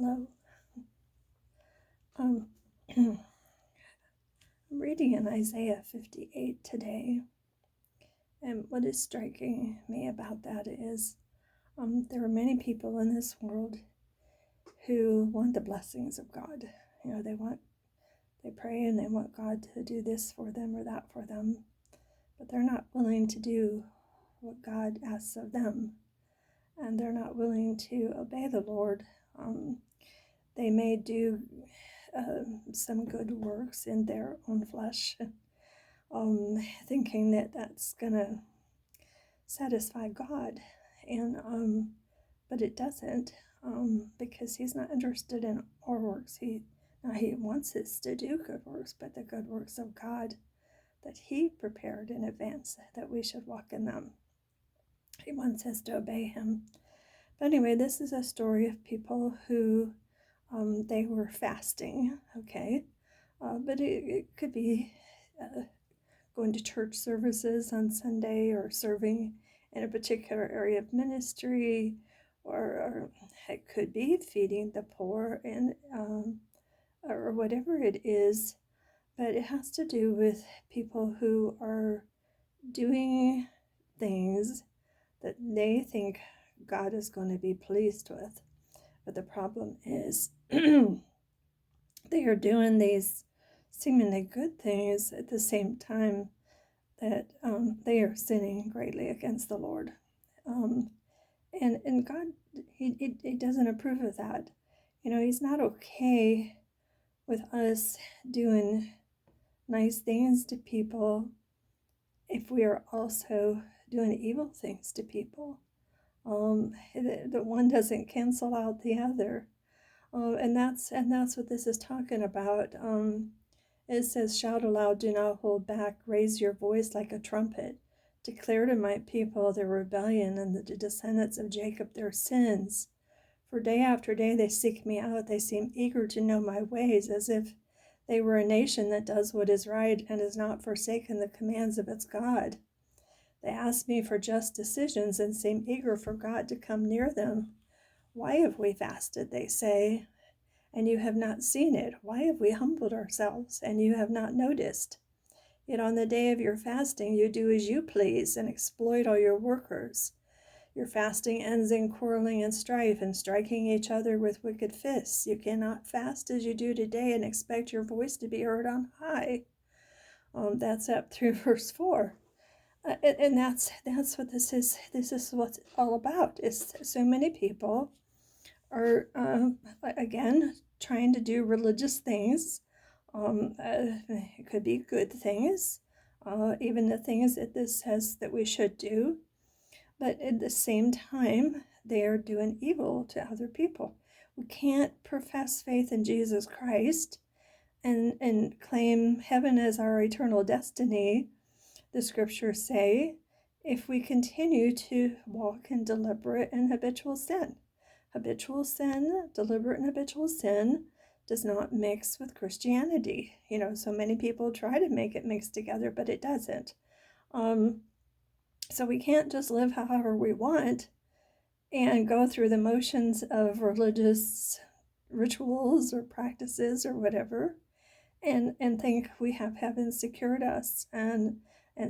Hello. Um, I'm reading in Isaiah 58 today, and what is striking me about that is there are many people in this world who want the blessings of God. They pray and they want God to do this for them or that for them, but they're not willing to do what God asks of them, and they're not willing to obey the Lord. They may do some good works in their own flesh, thinking that that's gonna satisfy God, and but it doesn't, because He's not interested in our works. He wants us to do good works, but the good works of God that He prepared in advance that we should walk in them. He wants us to obey Him. But anyway, this is a story of people who they were fasting, okay? But it could be going to church services on Sunday or serving in a particular area of ministry, or it could be feeding the poor and or whatever it is. But it has to do with people who are doing things that they think God is going to be pleased with. But the problem is they are doing these seemingly good things at the same time that they are sinning greatly against the Lord. And God, he doesn't approve of that. He's not okay with us doing nice things to people if we are also doing evil things to people. The one doesn't cancel out the other. And that's what this is talking about. It says, "Shout aloud, do not hold back. Raise your voice like a trumpet. Declare to my people their rebellion and the descendants of Jacob their sins. For day after day they seek me out. They seem eager to know my ways, as if they were a nation that does what is right and has not forsaken the commands of its God. They ask me for just decisions and seem eager for God to come near them. Why have we fasted, they say, and you have not seen it? Why have we humbled ourselves, and you have not noticed? Yet on the day of your fasting you do as you please and exploit all your workers. Your fasting ends in quarreling and strife and striking each other with wicked fists. You cannot fast as you do today and expect your voice to be heard on high." That's up through verse 4. And that's what this is. This is what it's all about. Is so many people are, again, trying to do religious things. It could be good things, even the things that this says that we should do. But at the same time, they are doing evil to other people. We can't profess faith in Jesus Christ and claim heaven as our eternal destiny, the scriptures say, if we continue to walk in deliberate and habitual sin. Habitual sin, deliberate and habitual sin, does not mix with Christianity. So many people try to make it mix together, but it doesn't. So we can't just live however we want and go through the motions of religious rituals or practices or whatever and think we have heaven secured us and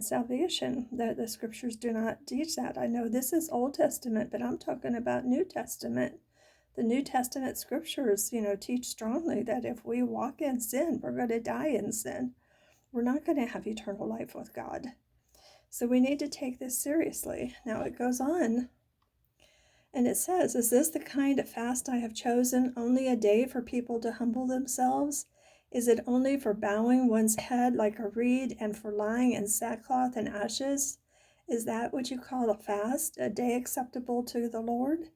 salvation. The scriptures do not teach that. I know this is Old Testament, but I'm talking about New Testament. The New Testament scriptures, teach strongly that if we walk in sin, we're going to die in sin. We're not going to have eternal life with God. So we need to take this seriously. Now it goes on, and it says, "Is this the kind of fast I have chosen, only a day for people to humble themselves? Is it only for bowing one's head like a reed and for lying in sackcloth and ashes? Is that what you call a fast, a day acceptable to the Lord?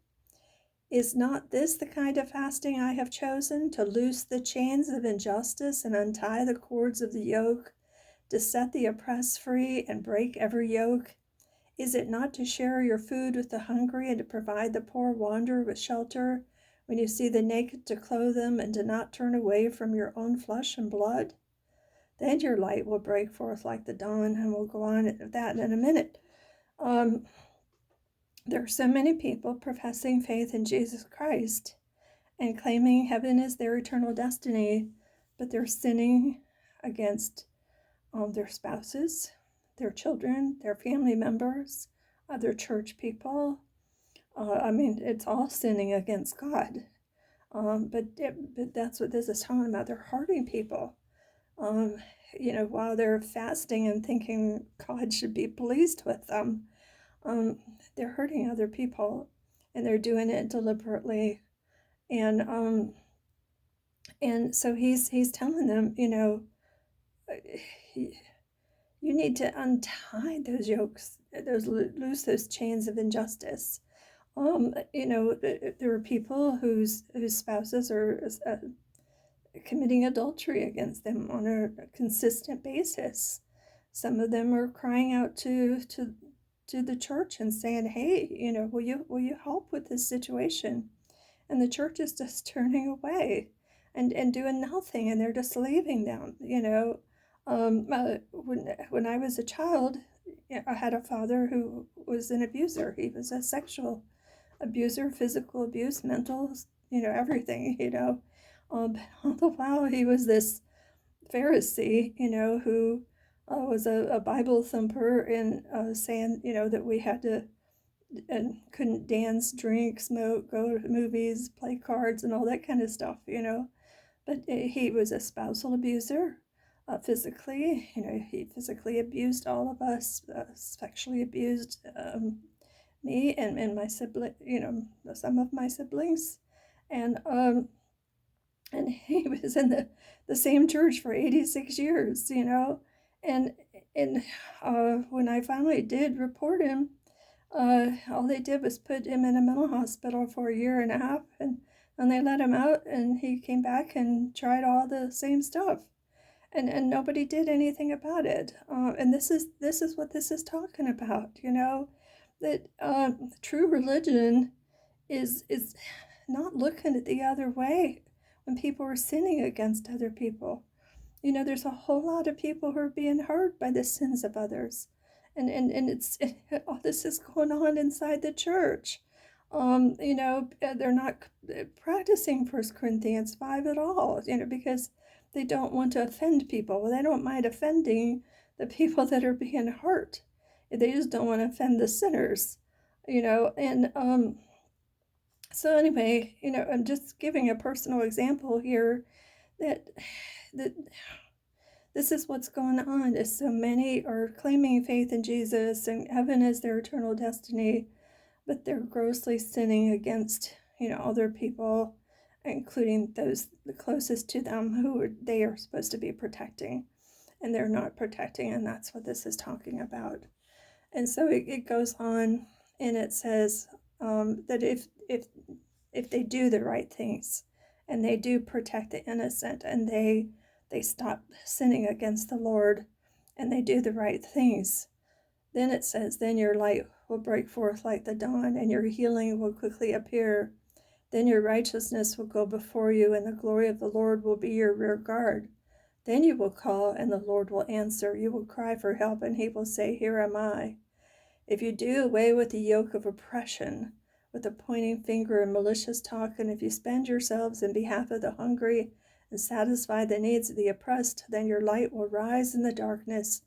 Is not this the kind of fasting I have chosen, to loose the chains of injustice and untie the cords of the yoke, to set the oppressed free and break every yoke? Is it not to share your food with the hungry and to provide the poor wanderer with shelter, when you see the naked to clothe them and to not turn away from your own flesh and blood? Then your light will break forth like the dawn," and we'll go on at that in a minute. There are so many people professing faith in Jesus Christ, and claiming heaven is their eternal destiny, but they're sinning against their spouses, their children, their family members, other church people. It's all sinning against God. But that's what this is talking about. They're hurting people. Um, while they're fasting and thinking God should be pleased with them, um, they're hurting other people, and they're doing it deliberately. And and so he's telling them, you need to untie those yokes, loose those chains of injustice. There are people whose spouses are committing adultery against them on a consistent basis. Some of them are crying out to the church and saying, "Hey, will you help with this situation?" And the church is just turning away and doing nothing, and they're just leaving them. When I was a child, I had a father who was an abuser. He was a sexual abuser, physical abuse, mental, everything. All the while he was this Pharisee, who was a Bible thumper and saying, that we had to and couldn't dance, drink, smoke, go to movies, play cards, and all that kind of stuff, But he was a spousal abuser, physically. He physically abused all of us, sexually abused me and my sibling, some of my siblings, and he was in the same church for 86 years, and and when I finally did report him, all they did was put him in a mental hospital for a year and a half, and they let him out, and he came back and tried all the same stuff, and nobody did anything about it. And this is what this is talking about, that true religion is not looking at the other way when people are sinning against other people. There's a whole lot of people who are being hurt by the sins of others. And all this is going on inside the church. They're not practicing 1 Corinthians 5 at all, because they don't want to offend people. Well, they don't mind offending the people that are being hurt. They just don't want to offend the sinners, and so anyway, I'm just giving a personal example here that that this is what's going on. Is so many are claiming faith in Jesus and heaven is their eternal destiny, but they're grossly sinning against, other people, including those the closest to them who they are supposed to be protecting, and they're not protecting, and that's what this is talking about. And so it goes on, and it says that if they do the right things, and they do protect the innocent, and they stop sinning against the Lord, and they do the right things, then it says, then your light will break forth like the dawn, and your healing will quickly appear. Then your righteousness will go before you, and the glory of the Lord will be your rear guard. Then you will call, and the Lord will answer. You will cry for help, and he will say, here am I. If you do away with the yoke of oppression, with the pointing finger and malicious talk, and if you spend yourselves in behalf of the hungry and satisfy the needs of the oppressed, then your light will rise in the darkness,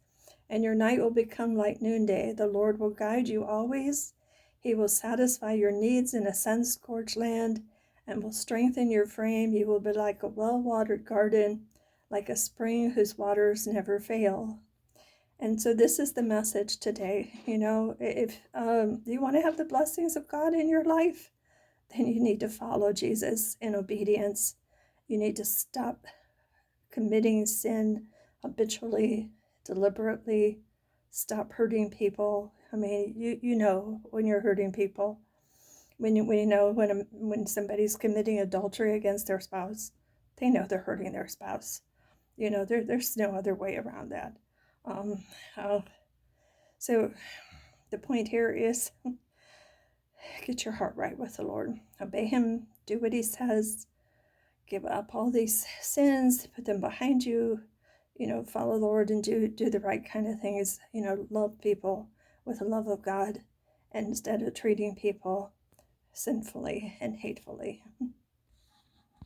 and your night will become like noonday. The Lord will guide you always. He will satisfy your needs in a sun-scorched land and will strengthen your frame. You will be like a well-watered garden, like a spring whose waters never fail. And so this is the message today. If you want to have the blessings of God in your life, then you need to follow Jesus in obedience. You need to stop committing sin habitually, deliberately. Stop hurting people. You know when you're hurting people. When somebody's committing adultery against their spouse, they know they're hurting their spouse. There's no other way around that. So the point here is get your heart right with the Lord. Obey him. Do what he says. Give up all these sins. Put them behind you. Follow the Lord and do the right kind of things. Love people with the love of God, and instead of treating people sinfully and hatefully.